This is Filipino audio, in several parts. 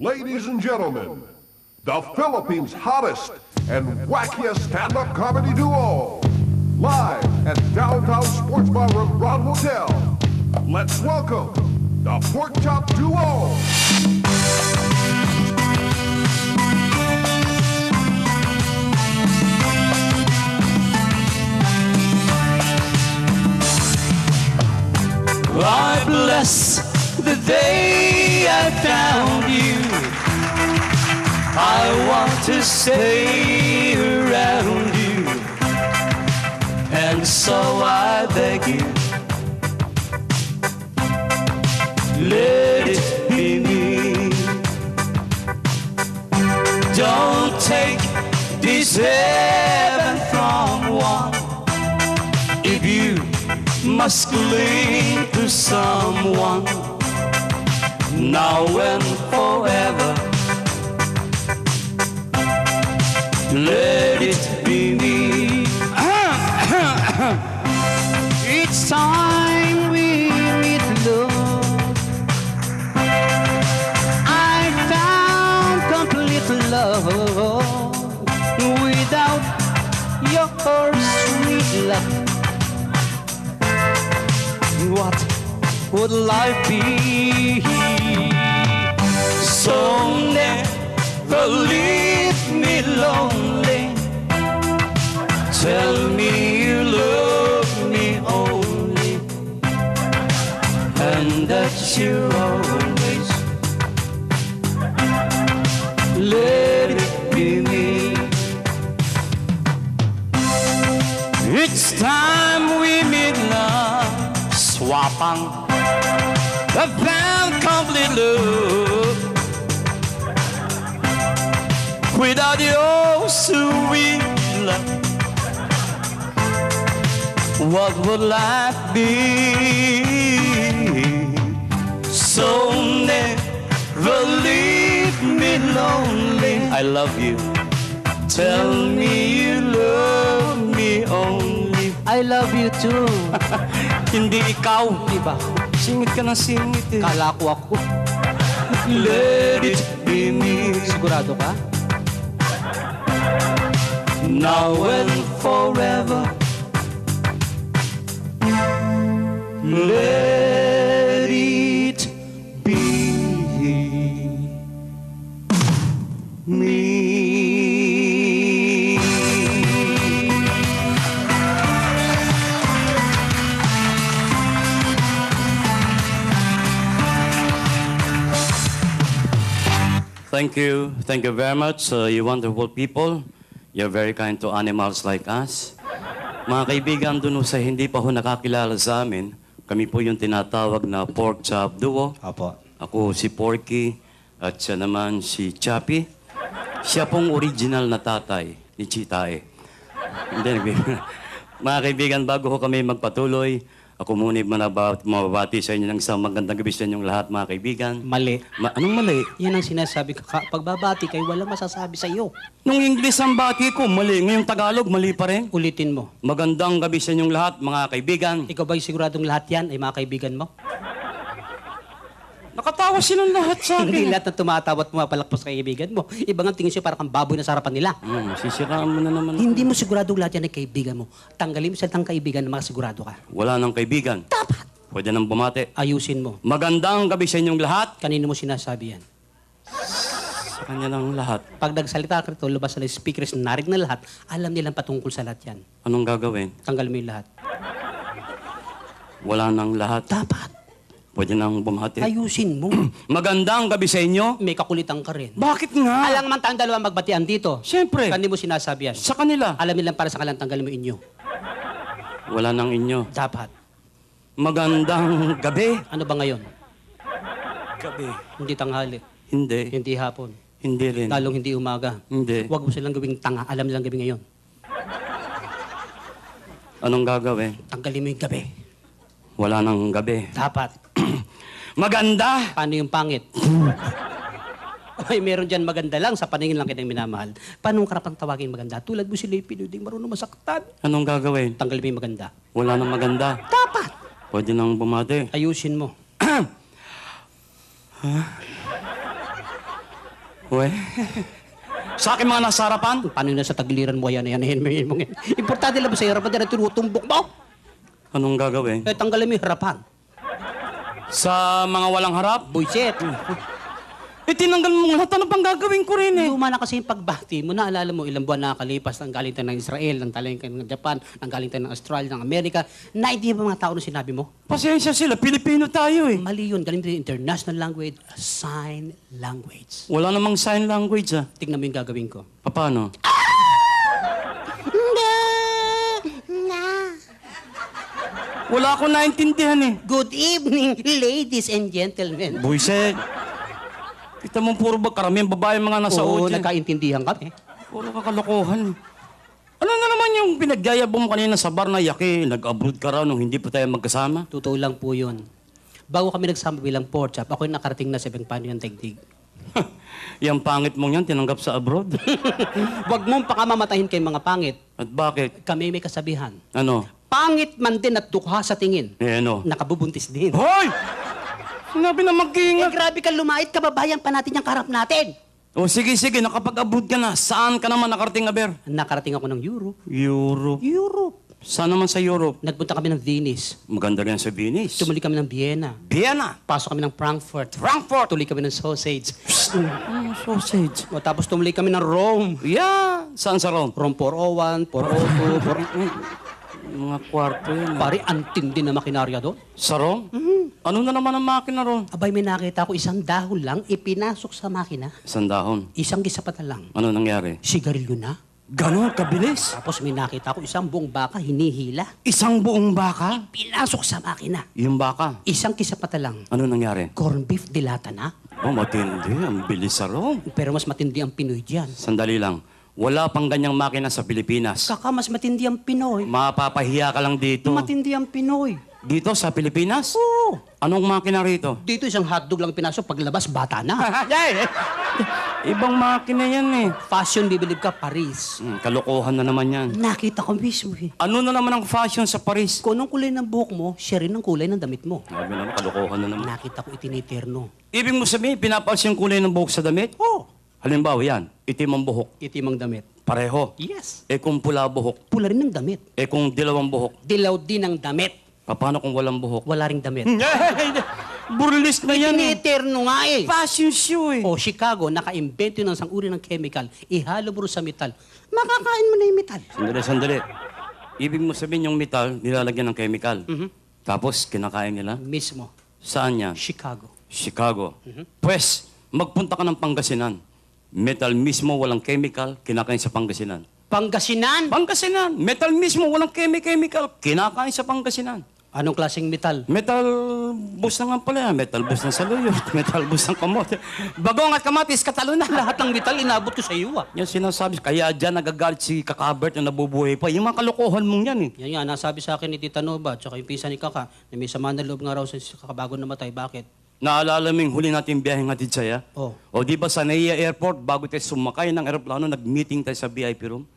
Ladies and gentlemen, the Philippines' hottest and wackiest stand-up comedy duo, live at Downtown Sports Bar of Grand Hotel. Let's welcome the Pork Chop Duo. I bless the day I found you. I want to stay around you, and so I beg you, let it be me. Don't take this heaven from one. If you must cling to someone, now and forever, let it be me. It's time we meet, love. I found complete love without your sweet love. What would life be? So never leave me lonely. Tell me you love me only, and that you always let it be me. It's time we meet now. Swapang the found complete love without your sweet love. What would life be? So never leave me lonely. I love you. Tell me you love me only. I love you too. Hindi ikaw. Diba? Singit ka ng singit eh. Kala ko ako. Let it be me. Sigurado ka? Now and forever, let it be me. Thank you. Thank you very much, you wonderful people. You're very kind to animals like us. Mga kaibigan, doon sa hindi pa ho nakakilala sa amin, kami po yung tinatawag na Pork Chop Duo. Apo. Ako si Porky at siya naman si Chappy. Siya pong original na tatay ni Chitae. Mga kaibigan, bago ko kami magpatuloy, ako muna mababati sa inyo ng isang magandang gabi sa inyong lahat, mga kaibigan. Mali. Anong mali? Yan ang sinasabi ko. Pagbabati kayo, walang masasabi sa iyo. Nung English ang bati ko, mali. Ngayong Tagalog, mali pa rin. Ulitin mo. Magandang gabi sa inyong lahat, mga kaibigan. Ikaw ba'y siguradong lahat yan ay mga kaibigan mo? Nakatawa silang lahat sa akin. Hindi lahat na tumatawa at pumapalakpas sa kaibigan mo. Iba nga tingin siya parang kang baboy na sa harapan nila. Sisiraan mo na naman. Hindi mo siguradong lahat yan ay kaibigan mo. Tanggalin mo salitang kaibigan na makasigurado ka. Wala nang kaibigan. Dapat. Pwede nang bumate. Ayusin mo. Magandang gabi sa inyong lahat. Kanino mo sinasabi yan? Sa kanya lang lahat. Pag nagsalita ka rito, lumabas na speakers, narig na lahat, alam nilang patungkol sa lahat yan. Anong gagawin? Tanggalin mo yung lahat. Wala nang lahat. Dapat. Pwede nang bumate. Ayusin mo. Magandang gabi sa inyo. May kakulitan ka rin. Bakit nga? Alang man tayong dalawa magbatian dito. Siyempre. Kanino mo sinasabi yan? Sa kanila. Alam nilang para sa kalang tanggalin mo inyo. Wala nang inyo. Dapat. Magandang gabi. Ano ba ngayon? Gabi. Hindi tanghali. Hindi. Hindi hapon. Hindi rin. Lalong hindi umaga. Hindi. Huwag mo silang gawing tanga. Alam nilang gabi ngayon. Anong gagawin? Tanggalin mo yung gabi. Wala nang gabi. Dapat. Maganda! Paano yung pangit? Ay, meron dyan maganda lang, sa paningin lang kitang minamahal. Paano ang karapang tawagin maganda? Tulad mo si Leipin, hindi marunong masaktan. Anong gagawin? Tanggalin mo yung maganda. Wala nang maganda. Dapat! Pwede nang bumate. Ayusin mo. We. Sa akin mga nasa harapan? Paano yun sa tagiliran mo yan? Importante lang ba sa harapan na tinutumbok mo? Anong gagawin? Eh, tanggalin mo yung harapan. Sa mga walang harap? Buisit. Eh, tinanggal mo lahat. Ano pang gagawin ko rin eh? Luma na kasi yung pagbati mo. Naalala mo, ilang buwan nakakalipas nang galing tayo ng Israel, nang galing tayo ng Japan, nang galing tayo ng Australia, ng Amerika. Naintindihan ba mga tao na sinabi mo? Pasensya sila. Pilipino tayo eh. Mali yun. Galing tayo international language, sign language. Wala namang sign language ah. Tingnan mo yung gagawin ko. Paano? Wala akong naintindihan eh. Good evening, ladies and gentlemen. Buisit. Kita mo puro ba karamihan babae mga nasa Oo, audience. nagkaintindihan kami. Puro kakalokohan. Ano na naman yung pinagyayabong mo kanina sa bar na yaki, nag-abroad ka raw nung hindi pa tayo magkasama? Totoo lang po yun. Bago kami nagsama bilang pork chop, ako yung nakarating na sa ibang paano yung tegdig. Yang pangit mong yan, tinanggap sa abroad. Huwag mong pakamamatahin kay mga pangit. At bakit? Kami may kasabihan. Ano? Pangit man din at dukha sa tingin. Eh ano? Nakabubuntis din. Hoy! Sinabi na Eh, mag-iingat. grabe ka lumait, kababayan pa natin yung karap natin. O sige, nakapag-abroad ka na. Saan ka naman nakarating, Aber? Nakarating ako ng Europe. Europe. Europe. Saan naman sa Europe? Nagpunta kami ng Venice. Maganda rin sa Venice. Tumuli kami ng Vienna. Vienna. Pasok kami ng Frankfurt. Frankfurt. Tuloy kami ng sausage. Sausage. O, tapos tumuli kami ng Rome. Yeah. Saan sa Rome? Rome 401, 402, Mga kwarto yun. Pare, antindi na makinarya doon. Sa Rome? Ano na naman ang makina ron? Abay, may nakita ko isang dahon lang, ipinasok sa makina. Isang dahon. Isang gisapatan lang. Ano nangyari? Sigarilyo na. Ganon, kabilis. Tapos may nakita ko isang buong baka, hinihila. Isang buong baka? Pinasok sa makina. Yung baka. Isang kisapatan lang. Ano nangyari? Corn beef dilata na. Oh, matindi. Ang bilis sa Rome. Pero mas matindi ang Pinoy dyan. Sandali lang. Wala pang ganyang makina sa Pilipinas. Kaka, mas matindi ang Pinoy. Mapapahiya ka lang dito. Matindi ang Pinoy. Dito sa Pilipinas? Oo. Anong makina rito? Dito isang hotdog lang pinasok, paglabas, bata na. Ibang makina yan eh. Fashion, bibilib ka, Paris. Kalokohan na naman yan. Nakita ko mismo eh. Ano na naman ang fashion sa Paris? Kung anong kulay ng buhok mo, siya rin ang kulay ng damit mo. Sabi naman, kalokohan na naman. Nakita ko itiniterno. Ibig mo sabihin, pinapansin yung kulay ng buhok sa damit? Oh, Halimbawa yan, itim ang buhok. itim ang damit. Pareho. Yes. Eh kung pula buhok, Pula rin ang damit. eh kung dilawang buhok, Dilaw din ang damit. paano kung walang buhok? Wala ring damit. Burlis na yan eh. Itiniterno nga eh. Fashion show eh. O Chicago, naka-invento ng isang uri ng chemical. Ihalo mo rin sa metal. Makakain mo na yung metal. Sandali. Ibig mo sabihin yung metal, nilalagyan ng chemical. Tapos, kinakain nila? Mismo. Saan yan? Chicago. Chicago. Pwes, magpunta ka ng Pangasinan. Metal mismo, walang chemical, kinakain sa Pangasinan. Pangasinan? Pangasinan! Metal mismo, walang chemical, kinakain sa Pangasinan. Anong klaseng metal? Metal bus na nga pala yan. Metal bus ng saluyot. Metal bus ng kamote. Bagong at kamatis, katalo na. Lahat ng metal inabot ko sa iyo ah. Yan sinasabi. Kaya dyan nagagalit si Kakabert na nabubuhay pa. Yung mga kalokohan mong yan eh. Yan nga, nasabi sa akin ni Tita Nova, tsaka yung pisa ni Kaka, na may sama na loob nga raw sa kakabago namatay. Bakit? Naalala mo yung huli natin biyaheng hatid saya? Oh. O di ba sa NAIA Airport, bago tayo sumakay ng aeroplano, nag-meeting tayo sa VIP room?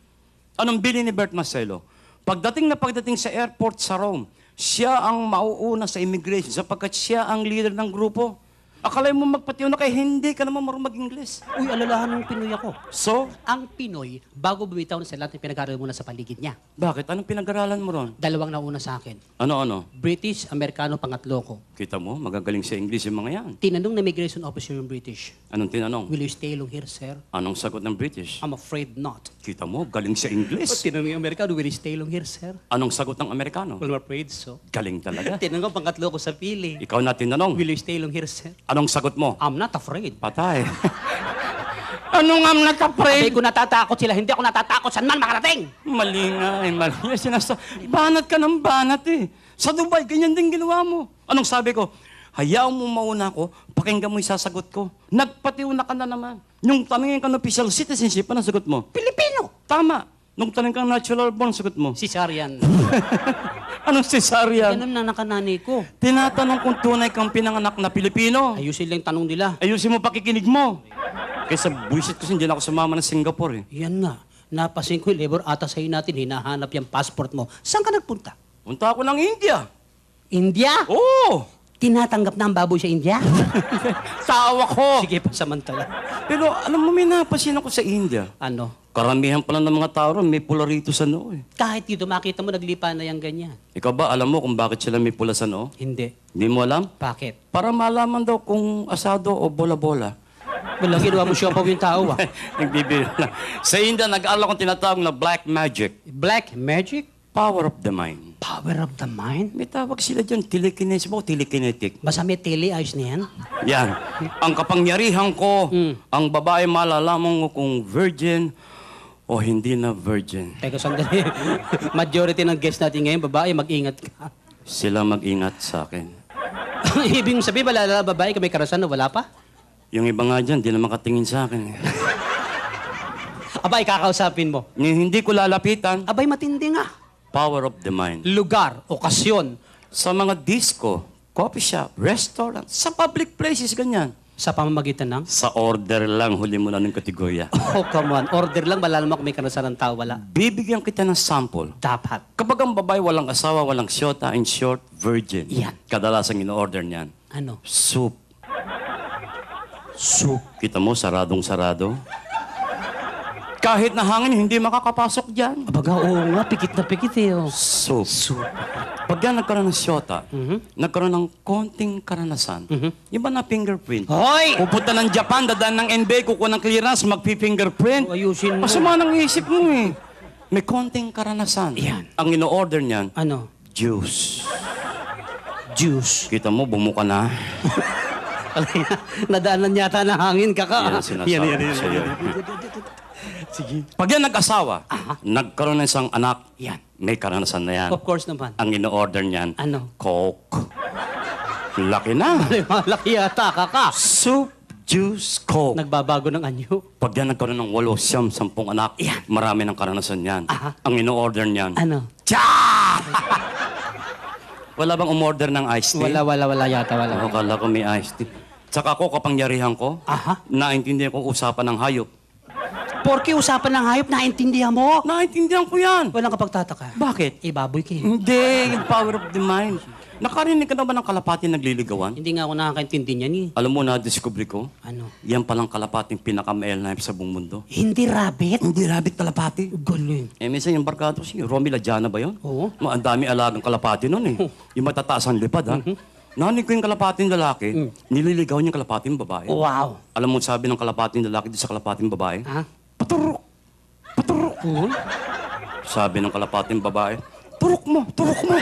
Anong bili ni Bert Marcelo? Pagdating sa airport sa Rome, siya ang mauuna sa immigration sapagkat siya ang leader ng grupo. Akala mo magpatiyo na kay hindi ka naman marunong mag-Ingles. Uy, alalahan ng Pinoy ako. So, Ang Pinoy, bago bumitaw na sa lahat, pinag-aaral muna sa paligid niya. bakit? Anong pinag-aralan mo ron? Dalawang nauna sa akin. Ano? British, Amerikano, pangatlo ko. Kita mo, magagaling sa English yung mga yan. Tinanong na immigration officer yung British, Anong tinanong? will you stay long here, sir? Anong sagot ng British? I'm afraid not. Kita mo, galing sa English. Tinanong yung Amerikano, will you stay long here, sir? Anong sagot ng Amerikano? Well, I'm afraid so. Galing talaga. Tinanong ko pangatlo ko sa pili, Ikaw na tinanong. will you stay long here, sir? Anong sagot mo? I'm not afraid. Patay. Ano nga Sabi natapray? ko natatakot sila, hindi ako natatakot. Saan man makarating? Mali nga, mali. Banat ka ng banat eh. Sa Dubai, ganyan din ginawa mo. Anong sabi ko? Hayaan mo mauna ko, pakinggan mo yung sasagot ko. Nagpatiuna ka na naman. Nung tanongin ka ng official citizenship, anong sagot mo? Pilipino! Tama. Nung tanongin ka ng natural born, sagot mo. Cesarean. Anong cesarean? Ganun na nakanani ko. Tinatanong kung tunay kang pinanganak na Pilipino. Ayusin lang yung tanong nila. Ayusin mo pakikinig mo. Kaysa buwisit kasi hindi na ako sumama ng Singapore eh. Yan nga. Napasin ko yung labor ata sa'yo natin, hinahanap yung passport mo. Saan ka nagpunta? Punta ako ng India. India? Oo! Tinatanggap na ang baboy sa India? Tawa ko! Sige pa, samantala. Pero alam mo, may napansin ako sa India. Ano? Karamihan pala ng mga tao ron, may pula rito sa noo eh. Kahit dito, makita mo, naglipa na yung ganyan. Ikaw ba, alam mo kung bakit sila may pula sa noo? Hindi. Hindi mo alam? Bakit? Para malaman daw kung asado o bola-bola. Wala, ginawa mo siya pa yung tao, ah. Nagbibiro lang. Sa India, nag-alala kong tinatawag na black magic. Black magic? Power of the mind. Power of the mind? May tawag sila dyan, telekinesis mo, telekinetic. Basta may tele, ayos na yan. Yan. Ang kapangyarihan ko, ang babae malalaman mo kung virgin o hindi na virgin. Teka, sandali. Majority ng guests natin ngayon, babae, mag-ingat ka. Sila mag-ingat sa akin. Ibig sabihin, wala babae ka may karasan na wala pa? Yung iba nga dyan, di na makatingin sa akin. Abay, kakausapin mo. Hindi ko lalapitan. Abay, matindi nga. Power of the mind. Lugar, okasyon, Sa mga disco, coffee shop, restaurant, sa public places, ganyan. sa pamamagitan ng... Sa order lang, huli mo na ng kategorya. Oh, come on. Order lang, malalaman mo kung may karasan ng tao, wala. Bibigyan kita ng sample. Dapat. Kapag ang babae walang asawa, walang siyota, in short, virgin. Yan. Kadalasang in-order niyan. Ano? Soup. Soup. Kita mo, saradong-sarado. Kahit na hangin, hindi makakapasok dyan. Abaga, oo nga, pikit na pikit eh. Oh. Soup. Soup. Pag yan nagkaroon ng siyota, nagkaroon ng konting karanasan, iba na fingerprint. Hoy! Pupunta ng Japan, dadaan ng NBA, kukuha ng clearance, magpi-fingerprint. Oh, ayusin mo. Masama ng isip mo eh. May konting karanasan. Yan. Ang ino-order niyan, Ano? juice. Juice. Kita mo, bumuka na. Nadaanan yata ng hangin, kaka. Yan ang sinasabi ko sa'yo. Sige. Pag yan nag-asawa, nagkaroon ng isang anak, Yan. may karanasan na yan. Of course naman. Ang ino-order niyan, Ano? Coke. Laki na. Malaki yata, kaka. Soup, juice, Coke. Nagbabago ng anyo. Pag yan nagkaroon ng 8, 10 anak, Yan. marami ng karanasan yan. Aha. Ang ino-order niyan, Ano? Cha! Wala bang umorder ng iced tea? Wala yata, wala. Ako, kala ko may iced tea. Tsaka ako, kapangyarihan ko, Aha. naintindihan ko usapan ng hayop. Porke usapan ng hayop, naintindihan mo. Naintindihan ko yan. Walang kapagtataka. Bakit? Ibaboy ka eh. Hindi, yung power of the mind. Nakarinig ka na ba ng kalapati nagliligawan? Hindi nga ako nakakaintindi niyan eh. Alam mo, na-discover ko, Ano? yan palang kalapating pinaka-male knife sa buong mundo. Hindi rabbit? Hindi rabbit kalapati. Galing. Eh, minsan yung barkado si Romy Ladiana ba yun? Oo. Ang dami alagang kalapati nun eh. Yung matataas ang lipad ha. Narinig ko yung kalapating lalaki, nililigaw niya yung kalapating babae. Wow. Alam mo sabi ng kalapating lalaki doon sa kalapating babae? Ha? Paturok! Paturok! Sabi ng kalapating babae, turok mo! Turok mo!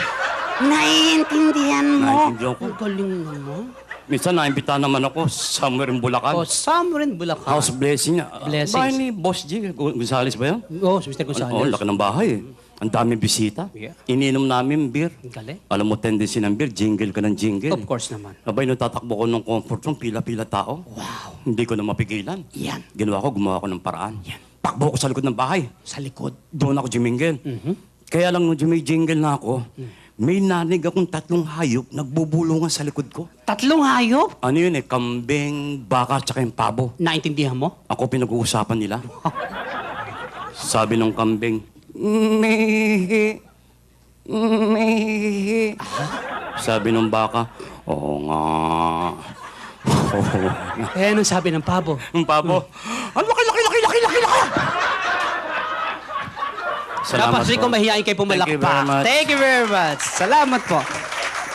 Naiintindihan mo? Naiintindihan ko. Ang galing naman. Minsan naimbita naman ako somewhere in Bulacan. Oh, summer in Bulacan. House blessing niya. Blessings. Bahay ni Boss G. Gonzales ba yun? Oh, si Mr. Oo, Gonzales. laki ng bahay eh. Ang daming bisita. Yeah. Ininom namin beer. Ang galing. Alam mo, tendency ng beer, jingle ka ng jingle. Of course naman. Abay, nung tatakbo ko ng comfort room, pila-pila tao. Wow. Hindi ko na mapigilan. Yan. Gumawa ko ng paraan. Yan. Takbo ko sa likod ng bahay. Sa likod. Doon ako jumingil. Kaya lang nung jingle na ako, may nanig akong 3 hayop nagbubulungan sa likod ko. 3 hayop? Ano yun eh, kambing, baka, tsaka yung pabo. Naintindihan mo? Ako pinag-uusapan nila. Sabi ng kambing, mihi, mihi. Sabi ng baka, oo nga. Oo nga. Eh, anong sabi ng pabo? Yung pabo, ang laki! Dapat rin kung mahihain kayo Thank you very pumalakpak. much. Thank you very much. Salamat po.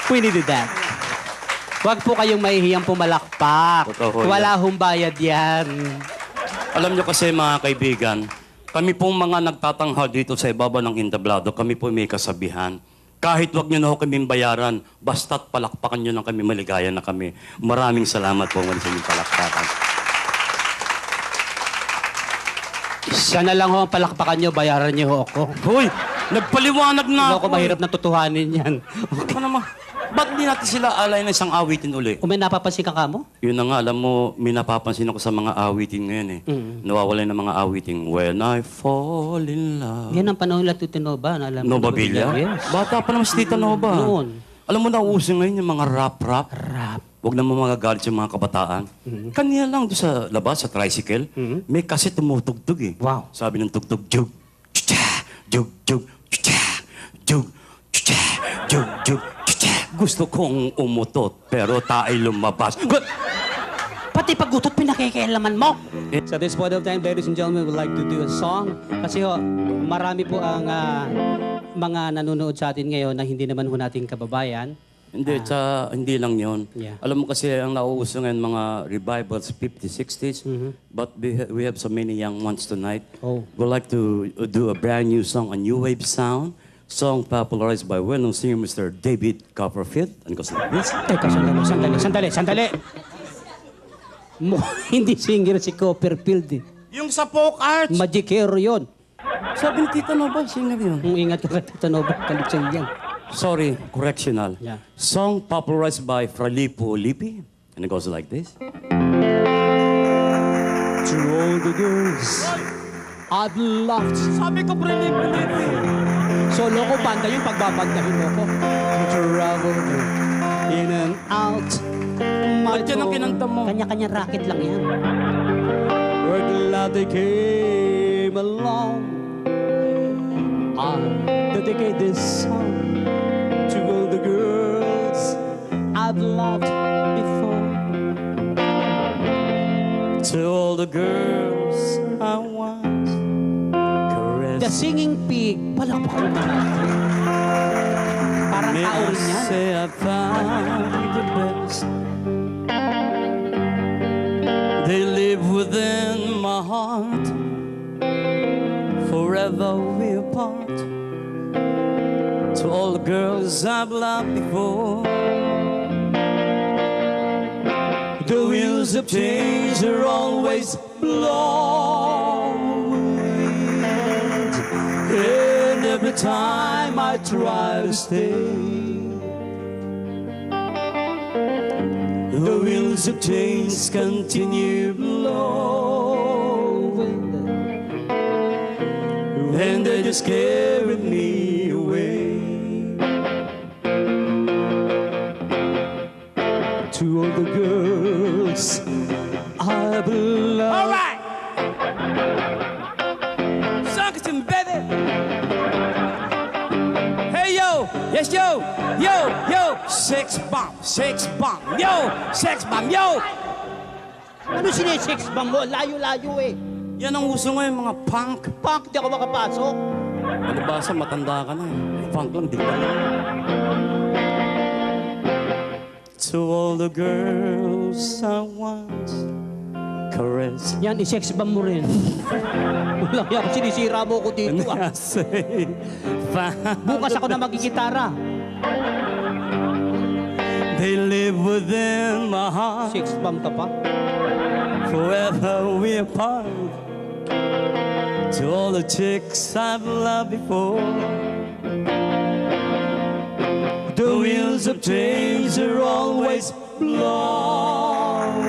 We needed that. Huwag po kayong mahihiyang pumalakpak. Totoo yan. Wala hong bayad yan. Alam nyo kasi mga kaibigan, kami pong mga nagtatanghal dito sa ibaba ng entablado, kami po may kasabihan. Kahit wag nyo na ho kaming bayaran, basta't palakpakan nyo lang kami, maligaya na kami. Maraming salamat po sa inyong palakpakan. Siya na lang ho ang palakpakan nyo, bayaran nyo ho ako. Hoy! Nagpaliwanag na Hindi ako mahirap na tutuhanin yan. Ano naman? Ba't hindi natin sila alay ng isang awitin uli? Kung may napapansin ka mo? Yun na nga, alam mo, may napapansin ako sa mga awitin ngayon eh. Nawawala ng mga awiting, When I Fall in Love. Yan ang panahon lang Tinoba. Alam mo, Nova Villa? Yes. Bata pa naman si Tita Nova. Noon. Alam mo na, uso ngayon yung mga rap-rap. Rap. Huwag naman magagalit yung mga kabataan. Kanina lang doon sa labas, sa tricycle, may kasi tumutugtog eh. Wow. Sabi ng tugtog, jug, chucha, jug, jug, chucha, jug, chucha, jug, jug, chucha. Gusto kong umutot, pero tayo lumabas. Pati paggutot pinakikialaman mo. So at this point of time, ladies and gentlemen, we'd like to do a song. Kasi ho, marami po ang mga nanonood sa atin ngayon na hindi naman ho nating kababayan. Hindi lang yun. Yeah. Alam mo kasi ang nauuso ngayon mga revivals, 50s, 60s. But we have so many young ones tonight. Oh. We'd like to do a brand new song, a new wave sound. Song popularized by well-known singer Mr. David Copperfield. And goes like this. Teka, sandali. Hindi singer si Copperfield eh. Yung sa folk arts. Magicero yun. Sabi ni Tita Nova, singer yun. Kung ingat ka Tita Nova, kalitsan yan. Sorry, correctional. Yeah. Song popularized by Fralipo Lippi. And it goes like this. To all the girls I've loved. Sabi ko, Fralipo Lippi. Solo ko banda yung pagbabandahin mo ko. To travel in and out. Ba't yan ang kinanta mo? Kanya-kanya racket lang yan. We're glad they came along. I dedicate this song to all the girls I've loved before. To all the girls I once caressed. The Singing Pig. Palakpakan mo natin. Parang May tao I rin yan. say I found the best. They live within my heart. Forever we apart. To all the girls I've loved before. The wheels of change are always blowing. And every time I try to stay, the wheels of change continue blowing, and they just carry me away. To all the girls I've loved. All right, Sankton, baby. Hey yo, yes yo, sex bomb, yo, sex bomb, yo. Ano sinesex ba mo? Layo-layo eh. Yan ang uso ngayon, mga punk. Punk, di ako makapasok. Palibasa, matanda ka na eh. Punk lang, di ba? To all the girls I once caressed. Yan, i-sex bomb mo rin. Wala yan, sinisira mo ko dito And ah. I say, Bukas ako na magigitara. they live within my heart. Sex bomb ka pa. Forever we apart. To all the chicks I've loved before. The wheels of change are always blowing.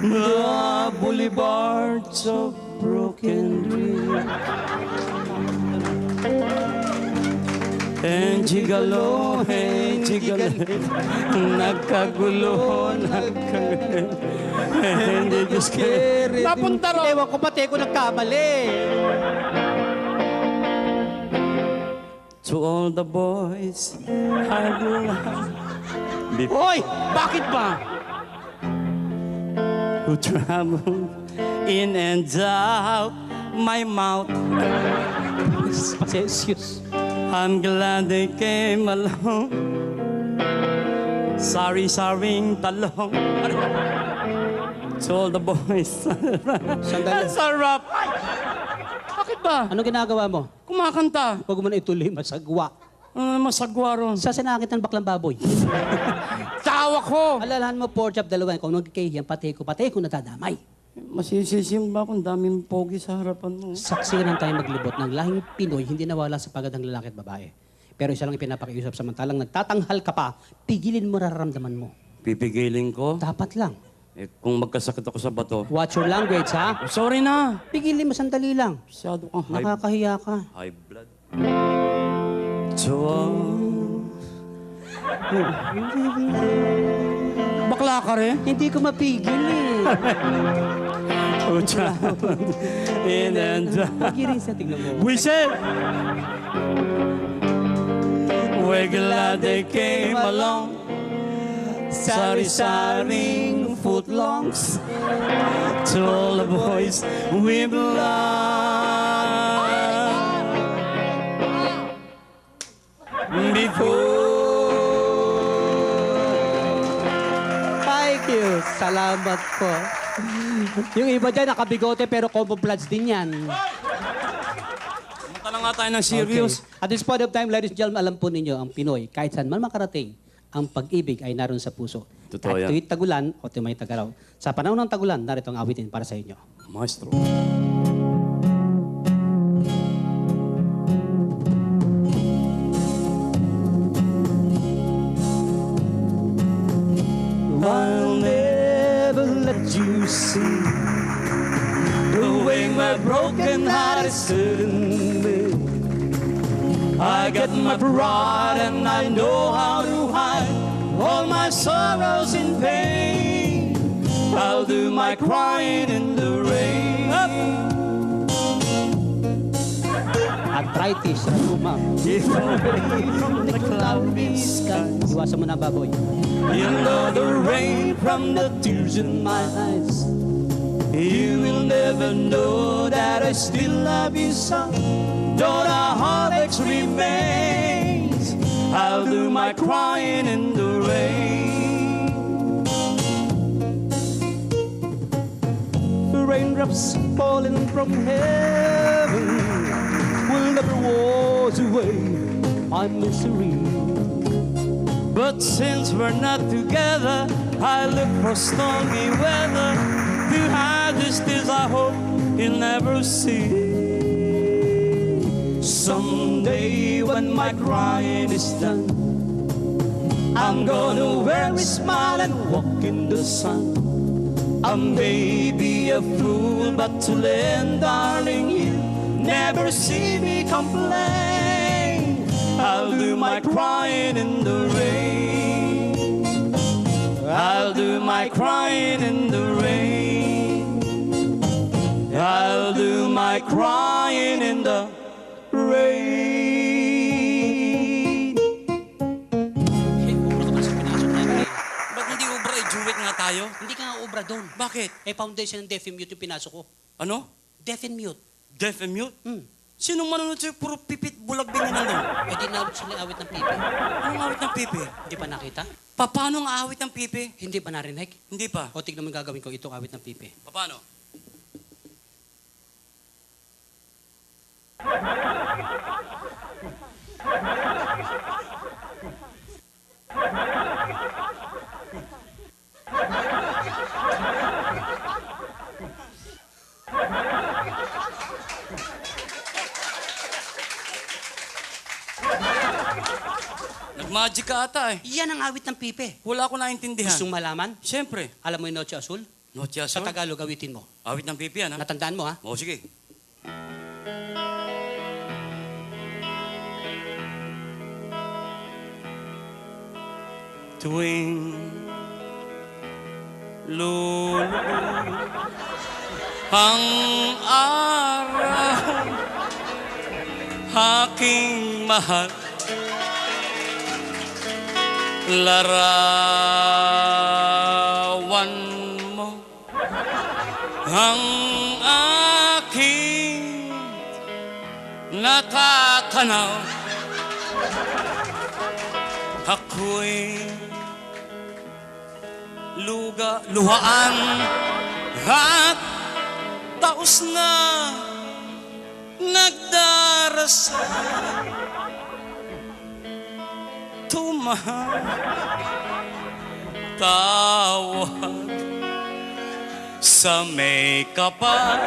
The boulevards of broken dreams. And gigalo, hey gigalo, nagkagulo, nagkagulo. And they just can't. Napunta ro. Ewan ko pati ako nagkamali. To all the boys I love. Hoy, bakit ba? Who travel in and out my mouth. Pasensiyos. I'm glad they came along. Sorry-saring talong. To all the boys. Sandali. Ang sarap. Ay! Bakit ba? Ano ginagawa mo? Kumakanta. Huwag mo na ituloy, masagwa. Ano naman sagwa ron? Sa sinakit ng baklang baboy. Tawa ko! Alalahan mo, pork chop, dalawa. Kung nagkikahiyan, pati ko nadadamay. Masisisim ba kung daming pogi sa harapan mo? Saksi lang tayo maglibot ng lahing Pinoy, hindi nawala sa pagandang lalaki at babae. Pero isa lang ipinapakiusap, samantalang nagtatanghal ka pa, pigilin mo nararamdaman mo. Pipigilin ko? Dapat lang. Kung magkasakit ako sa bato. Watch your language, ha? Sorry na. Pigilin mo, sandali lang. Masyado kang Nakakahiya ka. high blood. So, bakla ka rin? Hindi ko mapigil eh. In and out. Pagirin sa tingnan mo. We said, We're glad they came along. Sari-saring footlongs to all the boys we belong. Before. Thank you. Salamat po. Yung iba dyan, nakabigote pero combo bloods din yan. Mata na nga tayo ng serious. Okay. At this point of time, ladies and gentlemen, alam po ninyo, ang Pinoy, kahit saan man makarating, ang pag-ibig ay naroon sa puso. Totoo Kahit yan. tuwid tagulan o tumay tagaraw. Sa panahon ng tagulan, narito ang awitin para sa inyo. Maestro. I'll never let you see the way my broken heart is suddenly. I get my pride and I know how to hide all my sorrows in pain. I'll do my crying in the rain. Arthritis, rheuma. From the cloudy sky. Iwasan mo na, baboy. You know the rain from the tears in my eyes. You will never know that I still love you so. Though the heartaches remains, I'll do my crying in the rain. The raindrops falling from heaven will never wash away my misery. But since we're not together, I look for stormy weather to hide this tears I hope you'll never see. Someday when my crying is done, I'm gonna wear a smile and walk in the sun. I may be a fool, but till then, darling, you never see me complain. I'll do my crying in the rain. I'll do my crying in the rain. I'll do my crying in the rain. Ubra ka ba sa pinasok namin? Ba't hindi ubra? I-duet nga tayo. Hindi ka nga ubra doon. Bakit? Foundation ng Deaf and Mute yung pinasok ko. Ano? Deaf and Mute. Deaf and mute? Hmm. Sinong manunod sa'yo? Puro pipit, bulag din yun nandun. Eh di na sila awit ng pipi. Anong awit ng pipi? Hindi pa nakita? Paano ang awit ng pipi? Hindi pa narinig? Hindi pa. O tignan mo yung gagawin ko, itong awit ng pipi. Paano? Nag-magic ka ata eh. Yan ang awit ng pipi. Wala ko naintindihan. Gustong malaman? Siyempre. Alam mo yung Noche Azul? Noche Sa Azul. Tagalog, awitin mo. Awit ng pipi yan ha? Natandaan mo, ha? Oo, sige. Tuwing lulu ang araw aking mahal, larawan mo ang aking natatanaw. Ako'y luhaan at taos na nagdarasal. Tawag sa may kapal.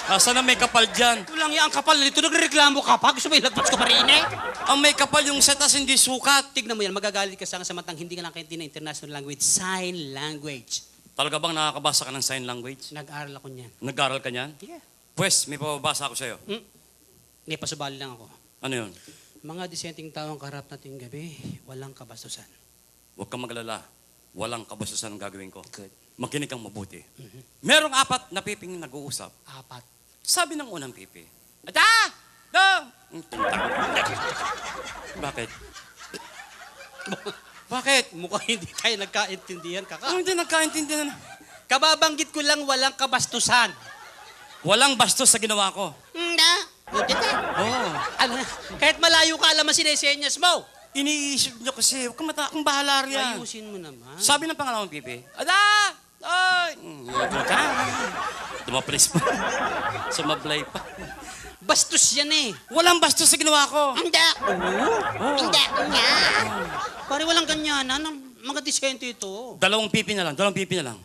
Asan ang may kapal dyan? Ito lang yan, ang kapal. Dito nagreklamo ka pa. Gusto mo ilagpas ko pa rin, eh? Ang may kapal yung setas hindi sukat. Tignan mo yan, magagalit ka sa samantang hindi ka lang kaintindihan ng international language. Sign language. Talaga bang nakakabasa ka ng sign language? Nag-aral ako niyan. Nag-aral ka niyan? Yeah. Pwes, may pababasa ako sa'yo. Hindi, pasubali lang ako. Ano yun? Mga disenteng taong kaharap nating gabi, walang kabastusan. Huwag kang maglala. Walang kabastusan ang gagawin ko. Good. Makinig kang mabuti. Merong 4 na piping nag-uusap. 4. Sabi ng unang pipi, Ata! Da! Bakit? Bakit? Mukhang hindi tayo nagkaintindihan, kaka. Ano hindi nagkaintindihan? Kababanggit ko lang walang kabastusan. Walang bastos sa ginawa ko. Hindi. Buti ka. Oo. Ano, kahit malayo ka, alam mo sinesenyas mo. Iniisip niyo kasi, huwag kang kung bahala riyan. Ayusin mo naman. Sabi ng pangalawang pipi, Ada! Ay! Dumapres pa. Sumablay pa. Bastos yan eh. Walang bastos sa ginawa ko. Hindi. Hindi. Nga. Pare walang ganyan. Mga disente ito. Dalawang pipi na lang.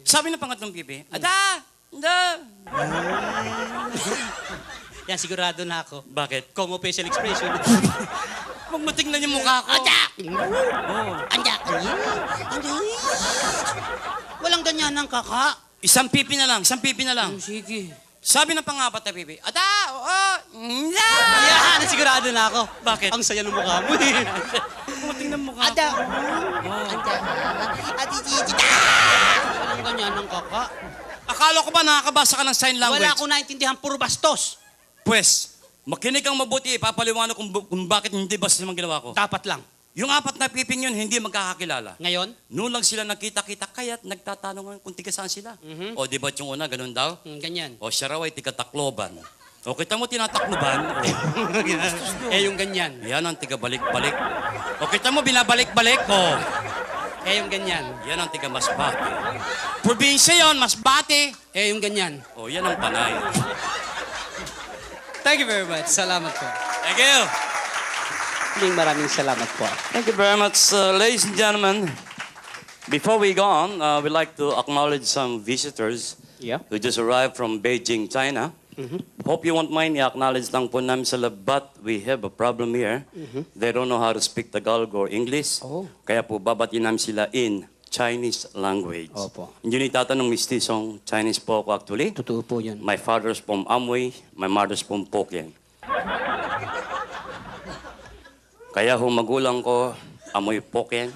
Sabi ng pangatlong pipi, Ada! Ada! Yan, sigurado na ako. Bakit? Como facial expression. Huwag mo tingnan yung mukha ko. Andak! Oo. Andak! Walang ganyan ng kaka. Isang pipi na lang. Sige. Sabi ng pangapat na pipi, Ada! Oo! Ada! Yan, sigurado na ako. Bakit? Ang saya ng mukha mo eh. Huwag mo tingnan yung mukha ko. Ada! Andak! Walang ganyan ng kaka. Akala ko ba nakakabasa ka ng sign language? Wala akong naintindihan, puro bastos. Pwes, makinig kang mabuti. Ipapaliwanag kung bakit hindi bastos yung ginawa ko. Dapat lang. Yung apat na piping yun, hindi magkakakilala. Ngayon? Noon lang sila nagkita-kita, kaya't nagtatanong kung tiga saan sila. O di ba't yung una, ganun daw? Ganyan. O siya raw ay tiga Tacloban. O kita mo tinatakloban, Eh, yung ganyan. yan ang tiga balik-balik. O kita mo binabalik-balik, Eh, yung ganyan. yan ang tiga Masbate. Probinsya yon, Masbate. Eh, yung ganyan. O yan ang Panay. Thank you very much. Salamat po. Thank you. Maraming salamat po. Thank you very much, ladies and gentlemen. Before we go on, we'd like to acknowledge some visitors Yeah. who just arrived from Beijing, China. Hope you won't mind i-acknowledge lang po namin sila, but we have a problem here. They don't know how to speak Tagalog or English. Oh. Kaya po babatiin namin sila in Chinese language. Opo. Yun yung tatanong mistisong Chinese po ako actually. Totoo po yan. My father's from Amoy, my mother's from Pokien. Kaya ho magulang ko, Amoy Pokien.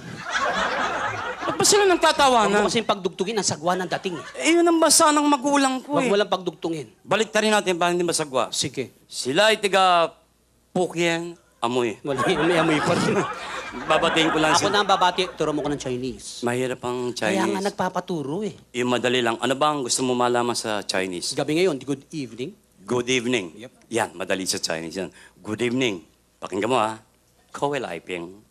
Ba't ba sila Huwag nagtatawanan? mo kasing pagdugtungin ang sagwa ng dating. Yun ang basa ng magulang ko Huwag eh. mo lang pagdugtungin. Balik rin natin para hindi masagwa. Sige. Sila ay tiga Pokien, Amoy. Wala may amoy pa rin. Babatiin ko lang Ako sila. na ang babati. Turo mo ko ng Chinese. Mahirap ang Kaya nga Chinese. nagpapaturo eh. Yung madali lang. Ano ba ang gusto mo malaman sa Chinese? Gabi ngayon, good evening. Good evening. Yep. Yan, madali sa Chinese yan. Good evening. Pakinggan mo ha. Kowe lai ping.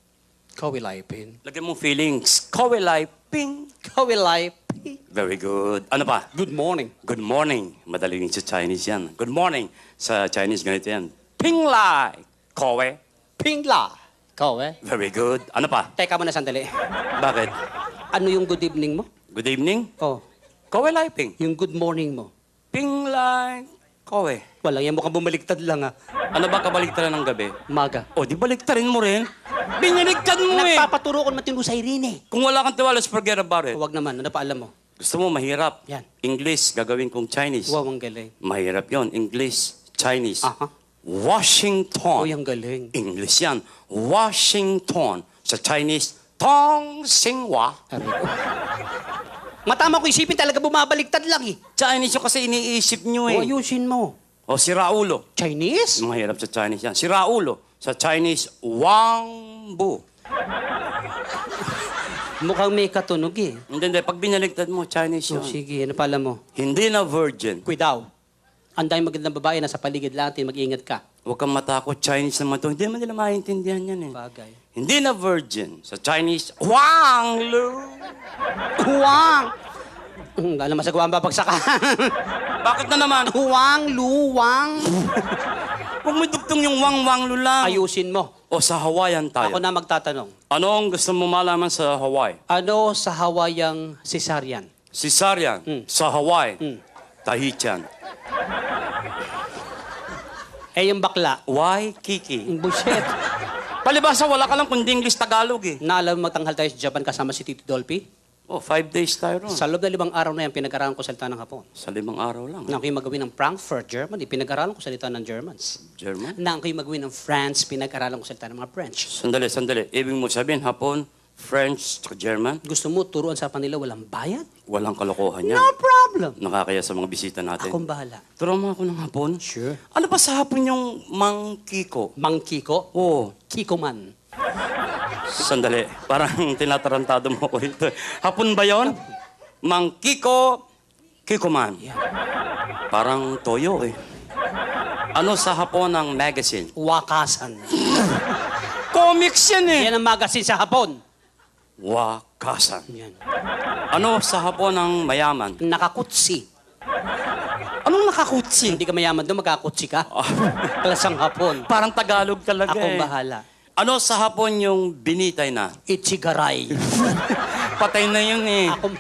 Kawilay pin. Lagyan mo feelings. Kowe lai ping. Kawilay pin. Very good. Ano pa? Good morning. Good morning. Madali rin sa Chinese yan. Good morning. Sa Chinese ganito yan. Ping lai. Kowe. Pingla. Kawe. Very good. Ano pa? Teka mo na sandali. Bakit? Ano yung good evening mo? Good evening. Oh, Kowe lai ping. yung good morning mo. Ping lai. Kowe. Walang yan, mukhang bumaliktad lang ah. Ano ba kabaligtaran ng gabi? Maga. O, di baliktarin mo rin. Binaligtad mo eh. Nagpapaturo ko matino sa Irene. Kung wala kang tiwala, let's forget about it. Huwag naman, ano pa alam mo? Gusto mo mahirap? Yan. English, gagawin kong Chinese. Wow, ang galing. Mahirap yon. English, Chinese. Aha. Washington. Uy, ang galing. English yan. Washington. Sa Chinese, Tong Xinhua. Aray ko. Matama ko isipin talaga bumabaliktad lang eh. Chinese yung kasi iniisip nyo O, eh. ayusin mo. O, si Raulo. Chinese? Mahirap sa Chinese yan. Si Raulo. Sa Chinese, Wang Bu. Mukhang may katunog eh. Hindi. Pag binaligtad mo, Chinese O, yun. sige, ano pala mo? Hindi na virgin. Kuidaw. Ang daming magandang babae nasa paligid natin, mag-ingat ka. Huwag kang matakot. Chinese naman to. Hindi naman nila maintindihan yan eh. Bagay. Hindi na virgin. Sa Chinese, Wang Lu. Huwang! Lalo masagawa ang babagsakan. Bakit na naman? Huwang, luwang. Huwag mo dugtong yung Wang Lu lang. Ayusin mo. O sa Hawaiian tayo. Ako na magtatanong. Anong gusto mo malaman sa Hawaii? Ano sa Hawaiiang cesarean? Cesarean. Sa Hawaii. Tahitian. Eh, yung bakla. Why, Kiki? Bullshit. Palibasa, wala ka lang kundi English Tagalog eh. Naalam mo matanghal tayo sa Japan kasama si Tito Dolphy? Oh, 5 days tayo ron. Sa loob ng 5 araw na yan, pinag-aralan ko salita ng Hapon. Sa 5 araw lang. Na ako'y magawin ng Frankfurt, Germany, pinag-aralan ko salita ng Germans. German? Na ako'y magawin ng France, pinag-aralan ko salita ng mga French. Sandali. Ibig mo sabihin, Hapon, French, German, Gusto mo turuan sa kanila walang bayad? walang kalokohan yan. No problem. Nakakaya sa mga bisita natin. Akong bahala. Turo mo ako ng Hapon. Sure. Ano ba sa Hapon yung Mang Kiko? Mang Kiko? Oo. Kiko man. Sandali, parang tinatarantado mo ko ito. Hapon ba yon? Mang Kiko, Kikoman. Parang toyo eh. Ano sa hapon ng magazine? Wakasan. Comics yan eh. Yan ang magazine sa Hapon. Wakasan. Yan. Ano sa hapon ng mayaman? Nakakutsi. Anong nakakutsi? Hindi ka mayaman doon, magkakutsi ka. Klasang Hapon. Parang Tagalog talaga Akong eh. bahala. Ano sa hapon yung binitay na? Ichigaray. Patay na yun eh. Ako,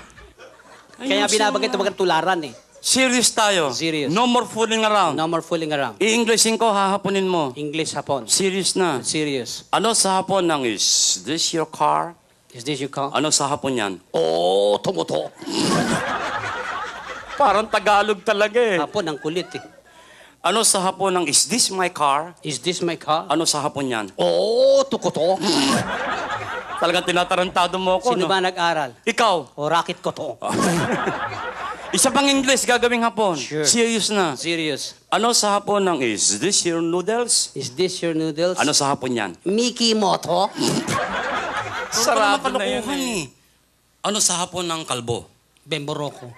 kaya binabagay ito tularan eh. Serious tayo. Serious. No more fooling around. No more fooling around. I-Englishin ko, hahaponin mo. English Hapon. Serious na. Serious. Ano sa hapon ng is this your car? Is this your car? Ano sa hapon yan? Oh, tumuto. Parang Tagalog talaga eh. Hapon, ang kulit eh. Ano sa hapon ng is this my car? Is this my car? Ano sa hapon yan? Oh, tukuto. Talagang tinatarantado mo ako, Sino no? ba nag-aral? Ikaw. O, racket ko to. Isa pang English gagawing hapon. Sure. Serious na. Serious. Ano sa hapon ng is this your noodles? Is this your noodles? Ano sa hapon yan? Mickey Moto? Sarado na yun eh. Ano sa hapon ng kalbo? Bemboroko.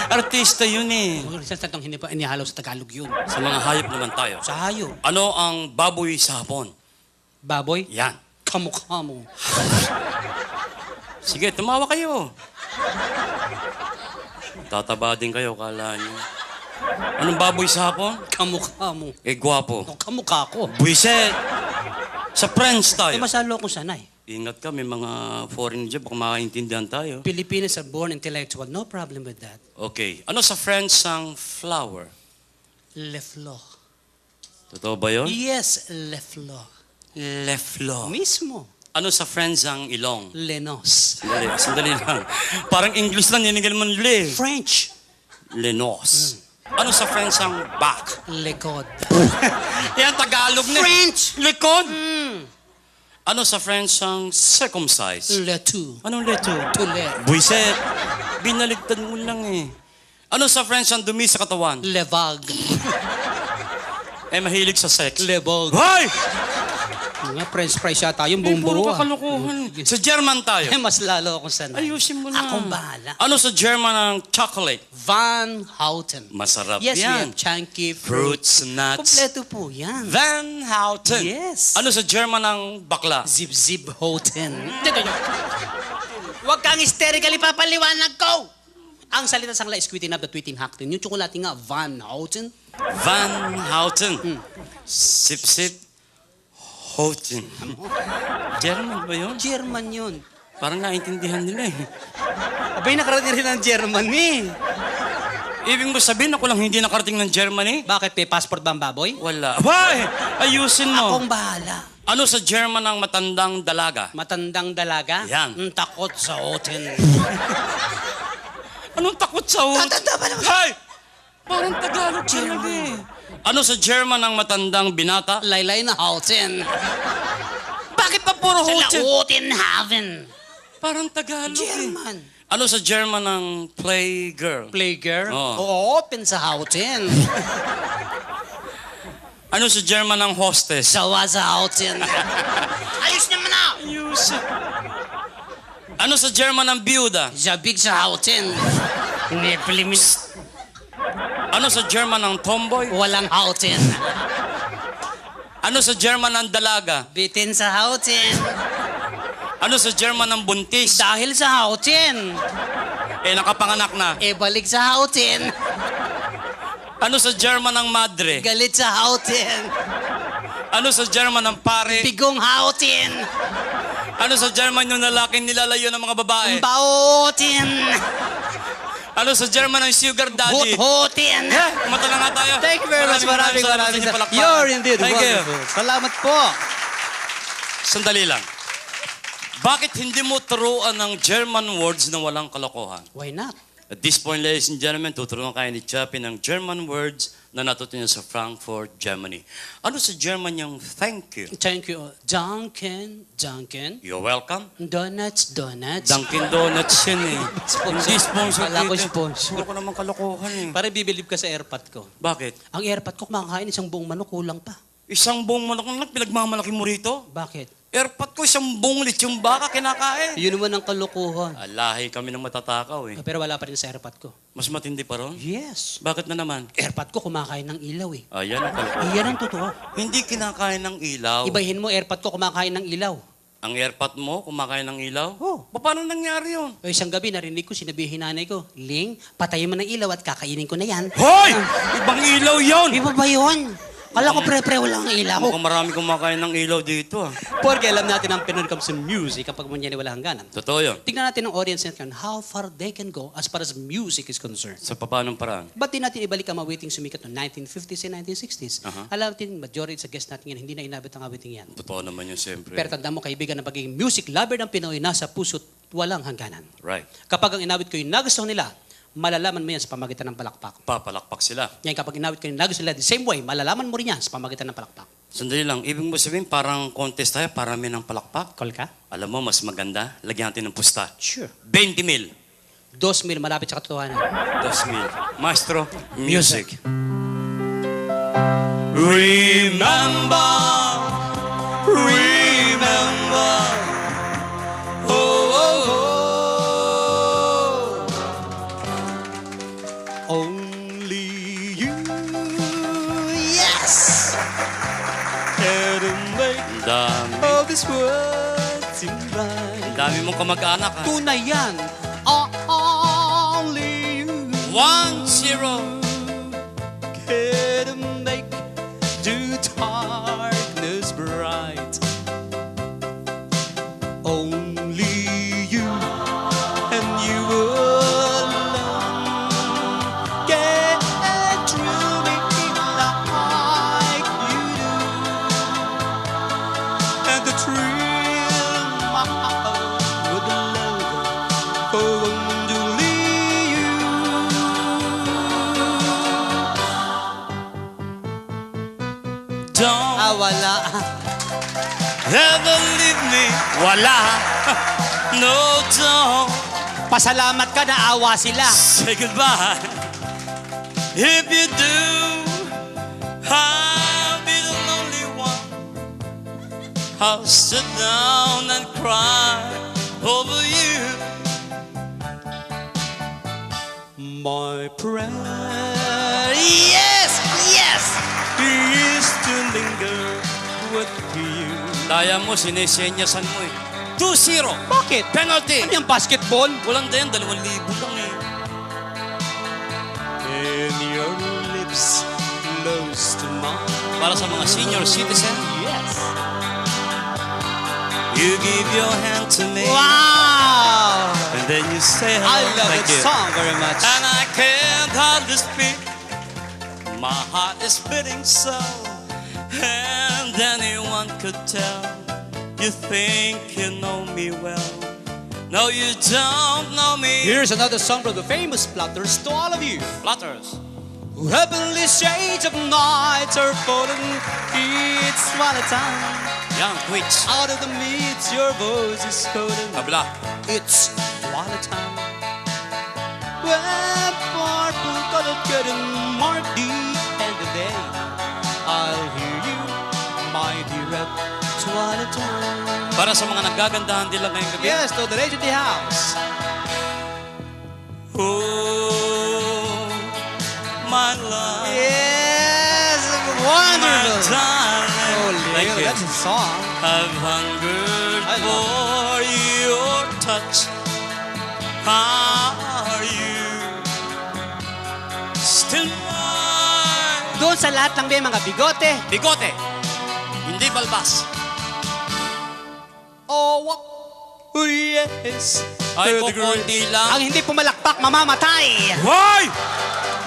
Artista yun eh. Sa tatong hindi pa inihalo sa Tagalog yun. Sa mga hayop naman tayo. Sa hayo. Ano ang baboy sa hapon? Baboy? Yan. Kamukha mo. Sige, tumawa kayo. Tataba din kayo, kala nyo. Anong baboy sa hapon? Kamukha mo. Eh, gwapo. O, kamukha ko. Buiset! Sa French Eh, tayo. masalo akong sanay. Ingat ka, may mga foreign job, baka makaintindihan tayo. Filipinos are born intellectual. No problem with that. Okay. Ano sa French ang flower? Le fleur. Totoo ba yun? Yes, le fleur. Le fleur. Mismo. Ano sa French ang ilong? Lenos. Sandali lang. Parang English lang, yun mo le. French. Lenos. Ano sa French ang back? Lekod. Yan, Tagalog na. French. Likod. Ano sa French ang circumcise? Le tout. Anong leto? Tule. Buiset. Binaligtad mo lang eh. Ano sa French ang dumi sa katawan? Le vague. Eh, mahilig sa sex. Le vague. Hoy! Nga, French fries yata yung Eh, buong puro buo. kakalukuhan. Sa German tayo. Eh, mas lalo akong sanay. Ayusin mo na. Akong bahala. Ano sa German ang chocolate? Van Houten. Masarap Yes, we yan. have chunky Fruits, nuts. Kompleto po yan. Van Houten. Yes. Ano sa German ang bakla? Zip-zip Houten. Huwag kang hysterically papaliwanag ko! Ang salita sang la is quitting up the tweeting hacktin. Yung tsokolate nga, Van Houten. Van Houten. Sip-sip. Houten. German ba yun? German yun. Parang naintindihan nila eh. Abay, nakarating rin ng German eh. Ibig mo sabihin ako lang hindi nakarating ng Germany? Bakit? May passport ba ang baboy? Wala. Why? Ayusin mo. Akong bahala. Ano sa German ang matandang dalaga? Matandang dalaga? Yan. Takot sa Houten. Anong takot sa hotel? Tatanda ba naman? Hay! Parang Tagalog talaga eh. Ano sa German ang matandang binata? Laylay na Houten. Bakit pa puro hotel? Houten. Parang Tagalog eh. German. Ano sa German ang playgirl? Playgirl? Oo. Open sa Houten. Ano sa German ang hostess? Sawa sa Houten. Ayos naman na! Ayus. Ano sa German ang byuda? Zabig sa Houten. Neplimis. Ano sa German ang tomboy? Walang Houten. Ano sa German ang dalaga? Bitin sa Houten. Ano sa German ang buntis? Dahil sa Houten. Eh, nakapanganak na. Balik sa Houten. Ano sa German ang madre? Galit sa Houten. Ano sa German ang pare? Bigong Houten. Ano sa German yung lalaking nilalayo ng mga babae? Bautin. Ano sa German ang sugar daddy? Hut-hutin. Mata na nga tayo. Thank you very much. Maraming salamat sa inyo, palakpakan. You're indeed Thank you. wonderful. Salamat po. Sandali lang. Bakit hindi mo turuan ng German words na walang kalokohan? Why not? At this point, ladies and gentlemen, tuturuan kayo ni Chappie ng German words na natuto niya sa Frankfurt, Germany. Ano sa German yung thank you? Thank you. Dunkin. Dunkin. You're welcome. Donuts. Donuts. Dunkin' Donuts yan eh. Hindi sponsor Kala ko dito. sponsor. Puro ko naman kalokohan eh. Para bibilib ka sa airpot ko. Bakit? Ang airpot ko, kumakain isang buong manok, kulang pa. Isang buong manok lang pinagmamalaki mo rito? Bakit? Airpot ko, isang bunglit yung baka kinakain. Yun naman ang kalokohan. Alahi kami ng matatakaw eh. Pero wala pa rin sa airpot ko. Mas matindi pa ron? Yes. Bakit na naman? Airpot ko kumakain ng ilaw eh. Ayan ang kalokohan. Iyan ang totoo. Hindi kinakain ng ilaw. Ibahin mo, airpot ko kumakain ng ilaw. Ang airpot mo, kumakain ng ilaw? Oh. Paano nangyari yun? O isang gabi, narinig ko, sinabihin nanay ko, Ling, patayin mo ng ilaw at kakainin ko na yan. Hoy! Ibang ilaw yun! Iba ba yun? Kala ko pre-pre walang ilaw. Mukhang marami kumakain ng ilaw dito ah. Porque alam natin ang Pinoy comes to music kapag man yan ay wala hangganan. Totoo yun. Tignan natin ang audience natin how far they can go as far as music is concerned. Sa papanong paraan? Ba't di natin ibalik ang awiting sumikat noong 1950s and 1960s? Aha. Alam natin, majority sa guest natin yan, hindi na inabot ang awiting yan. Totoo naman yun siyempre. Pero tanda mo, kaibigan, na pagiging music lover ng Pinoy, nasa puso't walang hangganan. Right. Kapag ang inabot ko yung nagustuhan nila, malalaman mo yan sa pamagitan ng palakpak. Papalakpak sila. Yan, kapag inabot ko yung nagustuhan nila, the same way, malalaman mo rin yan sa pamagitan ng palakpak. Sandali lang, ibig mo sabihin parang contest tayo, parami ng palakpak. Call ka? Alam mo, mas maganda, lagyan natin ng pusta. Sure. 20,000. 2,000, malapit sa katotohanan. 2,000. Maestro, music. Remember, remember, oh, oh, oh. Only you, yes, can make Dami. all this world seem right. Dami mong kamag-anak ha. Tunay yan. Only you 1-0. can make the darkness bright. Only you and you alone can thrill me like you do. And the thrill my heart with the love for only you. Don't Wala. ever leave me. Wala. No, don't Pasalamat ka na awa sila. say goodbye. If you do, I'll be the lonely one. I'll sit down and cry over you. My prayer, yes, yes, is to linger with you. Daya mo, sinesenyasan mo eh. 2-0. Bakit? Penalty. Ano yung basketball? Walang din, 2,000 lang eh. And your lips close to mine. Para sa mga senior citizen, Yes. you give your hand to me. Wow! And then you say hello. I love Thank that you. song very much. And I can't hardly speak. My heart is beating so. And anyone could tell. You think you know me well. No, you don't know me. Here's another song from the famous Platters to all of you. Flutters. Heavenly shades of night are falling. It's twilight time. Yan, Twitch. Out of the midst, your voice is calling. Kabla. It's twilight time. When purple colored curtain mark the end of day, I'll hear you, my dear, at twilight time. Para sa mga nagagandahan din lang ngayong gabi. Yes, to the lady of the house. Oh, my love. Yes, My wonderful. darling. Oh, Thank Leo, you. that's a song. I've hungered I love for your touch. Are you still mine? Doon sa lahat ng may mga bigote. Bigote, hindi balbas. Oh, yes. Ay, To the kukunti Ang lang. hindi pumalakpak, mamamatay. Hoy!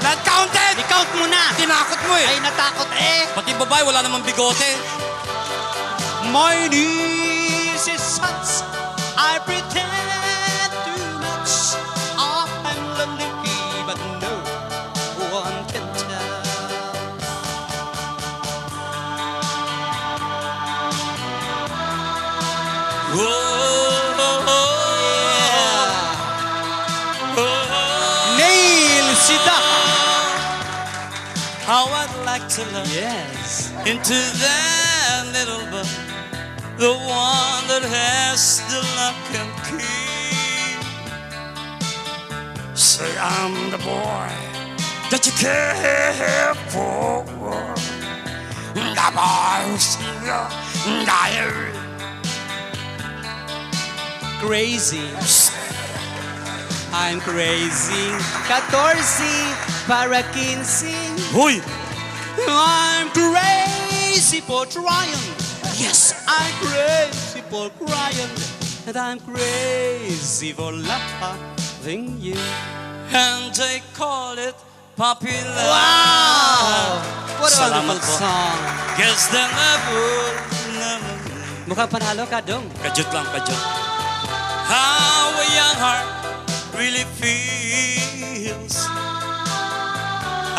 Not-counted! I-count mo na. Tinakot mo eh. Ay, natakot eh. Pati babae, wala namang bigote. My knees is such, I pretend too much. I'm lonely, but no one can tell. Oh, oh, oh, oh. Neil Sedaka. How I'd like to look Yes. into that little book the one that has the lock and key. Say I'm the boy that you care for, the boy who's in your diary. Crazy. I'm crazy. 14 para 15. Hoy! I'm crazy for trying. Yes, I'm crazy for crying. And I'm crazy for loving you. And they call it popular. Wow! What a Salamat wonderful po. song. Guess the level. Mukhang panalo ka, Dong. Kajut lang, kajut. How a young heart really feels.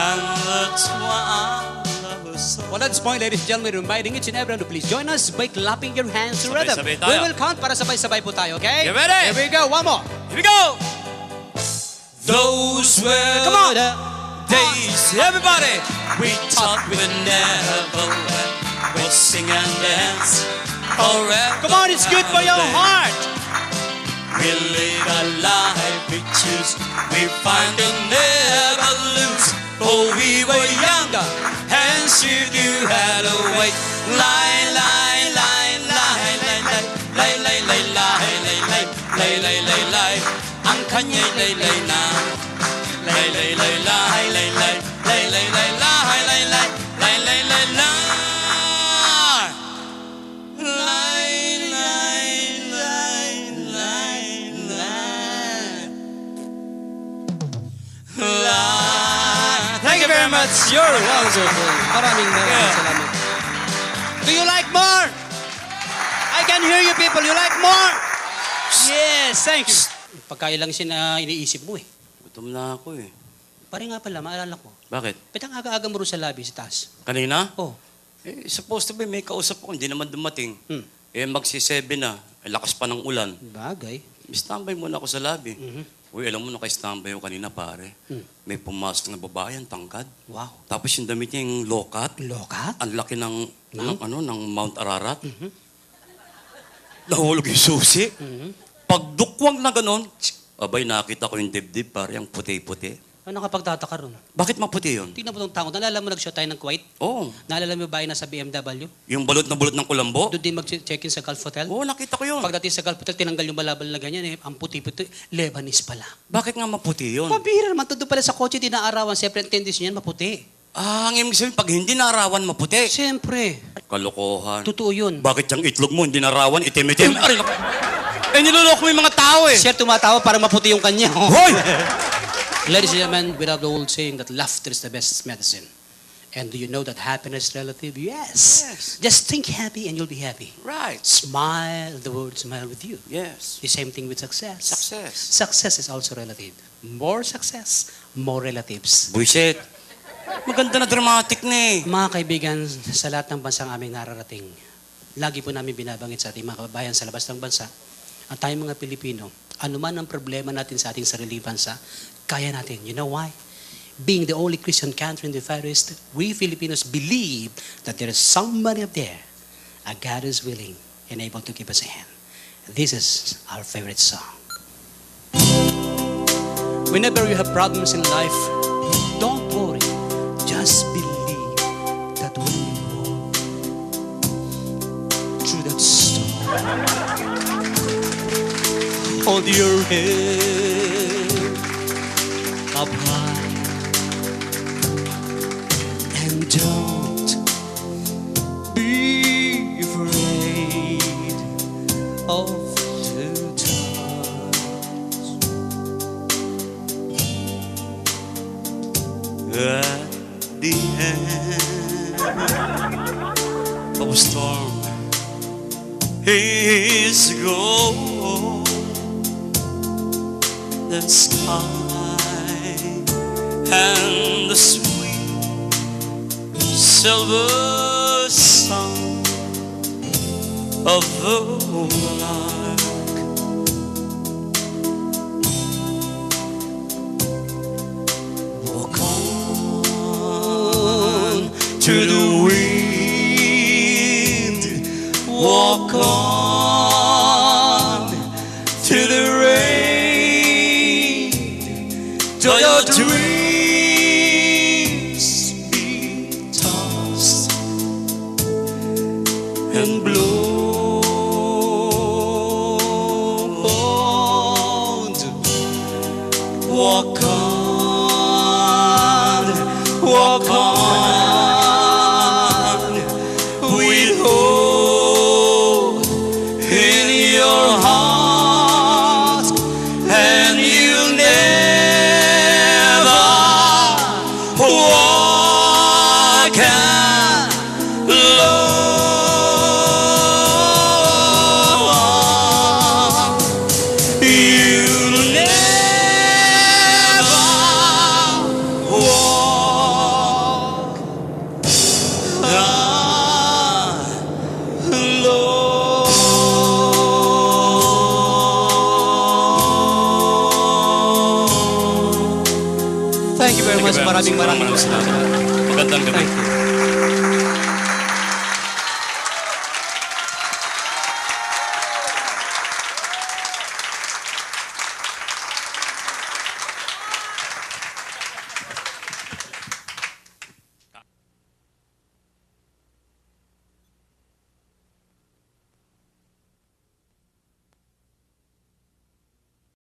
And that's why I love her so. Well, at this point, ladies and gentlemen, reminding each and everyone to please join us by clapping your hands to rhythm. Sabay-sabay tayo. We will count para sabay-sabay po tayo, okay? You ready? Here we go, one more. Here we go! Those were Come on. the days, everybody. We thought we'd never let. We'll sing and dance forever. Come on, it's good for your heart. We live a life we choose. We find and never lose. Oh, we were younger, and sure you had a way. Lie, lie, lie, lie, lie, lie, lie, lie, lie, lie, lie, lie, lie, lie, lie. Ang kanya'y lay, lay na. Lay, lay, lay, lie, lay, lay, lay, lay, lay, lie, lay, lay, lay, lay, lay, lie. Lie, lie, lie, lie, lie. Lie. Thank you very much. You're wonderful. Maraming salamat. Do you like more? I can hear you people. You like more? Yes, thank you. Pagkain lang siya na iniisip mo eh. Gutom na ako eh. Pare nga pala, maalala ko. Bakit? Ba't ang aga-aga mo rin sa lobby sa taas? Kanina? Oh. Eh, supposed to be may kausap ako, hindi naman dumating. Hmm. Eh, magsi-7 na. Eh, lakas pa ng ulan. Bagay. Standby muna ako sa lobby. Uy, alam mo, naka-standby ako kanina, pare. May pumasok na babae, ang tangkad. Wow. Tapos yung damit niya yung low-cut. Lokat? Ang laki ng Mount Ararat. Nahulog yung susi. Pagdukwang na ganon, abay, nakita ko yung dibdib, pare, ang puti-puti. Ano nakapagtataka ron? Bakit maputi yun? Tingnan mo itong tango. Naalala mo nag-show tayo ng Kuwait? Oo. Naalala mo ba yung nasa BMW? Yung balot na ng kulambo? Doon din mag-check-in sa Gulf Hotel? Oo, nakita ko yun. Pagdating sa Gulf Hotel, tinanggal yung balabal na ganyan eh. Ang puti-puti, Lebanese pala. Bakit nga maputi yun? Pabira naman, doon pala sa kotse, dinaarawan. Siyempre, ang tendency niyan, maputi. Ah, ang ibig sabihin, pag hindi narawan, maputi. Siyempre. Kalokohan. Totoo yun. Bakit yung itlog mo, hindi narawan, itim-itim? Aray, naku. Eh, niloloko mo yung mga tao eh. Siya tumatawa para maputi yung kanya. Hoy! Ladies and gentlemen, we have the old saying that laughter is the best medicine. And do you know that happiness is relative? Yes. Just think happy and you'll be happy. Right. Smile, the world smile with you. Yes. The same thing with success. Success. Success is also relative. More success, more relatives. Bullshit. Maganda na dramatic na eh. Mga kaibigan, sa lahat ng bansang aming nararating, lagi po namin binabangit sa ating mga kababayan sa labas ng bansa, ang tayong mga Pilipino, anuman ang problema natin sa ating sariling bansa, kaya natin. You know why? Being the only Christian country in the Far East, we Filipinos believe that there is somebody up there, a God is willing and able to give us a hand. This is our favorite song. Whenever you have problems in life, don't worry. Just believe that when you walk through that storm, hold your head up high and don't be afraid of the times. At the end of a storm is gone. The sky and the sweet silver sound of the lark. Walk on to the wind, walk walk on through the rain. Till your dreams be tossed and blown. Walk on, walk on, with hope in your heart, and you'll never walk alone. You'll never walk alone. Thank you very much. Maraming salamat. Magandang gabi.